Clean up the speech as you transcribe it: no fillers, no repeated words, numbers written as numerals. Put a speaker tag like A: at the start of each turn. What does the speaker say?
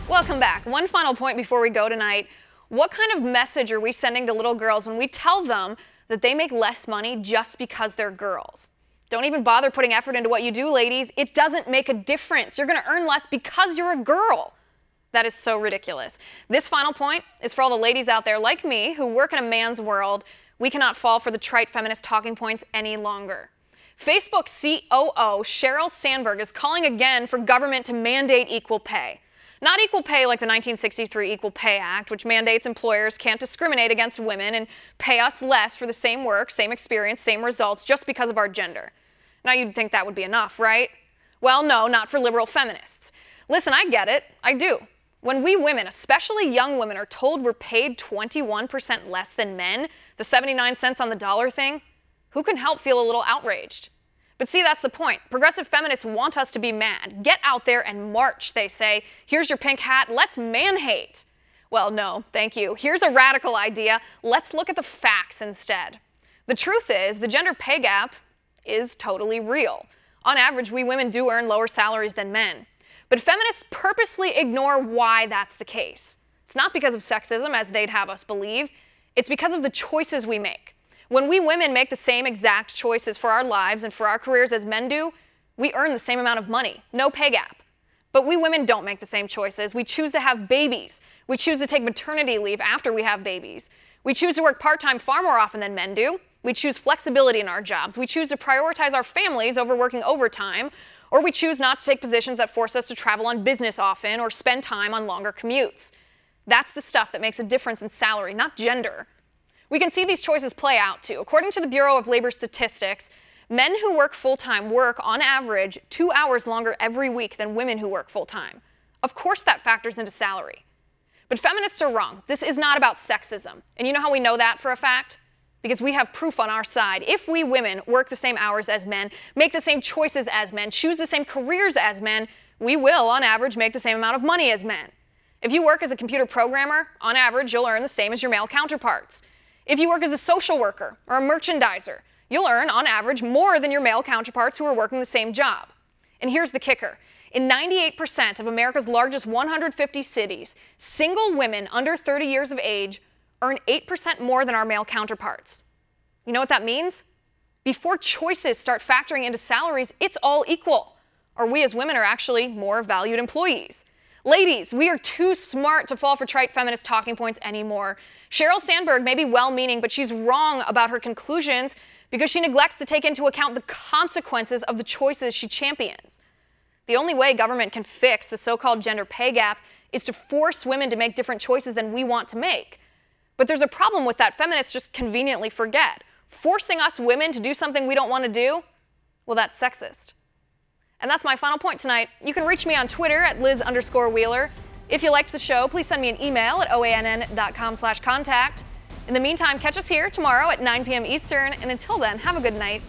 A: Welcome back. One final point before we go tonight. What kind of message are we sending to little girls when we tell them that they make less money just because they're girls? Don't even bother putting effort into what you do, ladies. It doesn't make a difference. You're going to earn less because you're a girl. That is so ridiculous. This final point is for all the ladies out there like me who work in a man's world. We cannot fall for the trite feminist talking points any longer. Facebook COO Sheryl Sandberg is calling again for government to mandate equal pay. Not equal pay like the 1963 Equal Pay Act, which mandates employers can't discriminate against women and pay us less for the same work, same experience, same results just because of our gender. Now you'd think that would be enough, right? Well, no, not for liberal feminists. Listen, I get it. I do. When we women, especially young women, are told we're paid 21% less than men, the 79 cents on the dollar thing, who can help feel a little outraged? But see, that's the point. Progressive feminists want us to be mad. Get out there and march, they say. Here's your pink hat. Let's man-hate. Well, no, thank you. Here's a radical idea. Let's look at the facts instead. The truth is, the gender pay gap is totally real. On average, we women do earn lower salaries than men. But feminists purposely ignore why that's the case. It's not because of sexism, as they'd have us believe. It's because of the choices we make. When we women make the same exact choices for our lives and for our careers as men do, we earn the same amount of money, no pay gap. But we women don't make the same choices. We choose to have babies. We choose to take maternity leave after we have babies. We choose to work part-time far more often than men do. We choose flexibility in our jobs. We choose to prioritize our families over working overtime, or we choose not to take positions that force us to travel on business often or spend time on longer commutes. That's the stuff that makes a difference in salary, not gender. We can see these choices play out, too. According to the Bureau of Labor Statistics, men who work full-time work, on average, 2 hours longer every week than women who work full-time. Of course that factors into salary. But feminists are wrong. This is not about sexism. And you know how we know that for a fact? Because we have proof on our side. If we women work the same hours as men, make the same choices as men, choose the same careers as men, we will, on average, make the same amount of money as men. If you work as a computer programmer, on average, you'll earn the same as your male counterparts. If you work as a social worker or a merchandiser, you'll earn, on average, more than your male counterparts who are working the same job. And here's the kicker. In 98% of America's largest 150 cities, single women under 30 years of age earn 8% more than our male counterparts. You know what that means? Before choices start factoring into salaries, it's all equal. Or we as women are actually more valued employees. Ladies, we are too smart to fall for trite feminist talking points anymore. Sheryl Sandberg may be well-meaning, but she's wrong about her conclusions because she neglects to take into account the consequences of the choices she champions. The only way government can fix the so-called gender pay gap is to force women to make different choices than we want to make. But there's a problem with that feminists just conveniently forget. Forcing us women to do something we don't want to do, well, that's sexist. And that's my final point tonight. You can reach me on Twitter at Liz_Wheeler. If you liked the show, please send me an email at oann.com/contact. In the meantime, catch us here tomorrow at 9 p.m. Eastern. And until then, have a good night.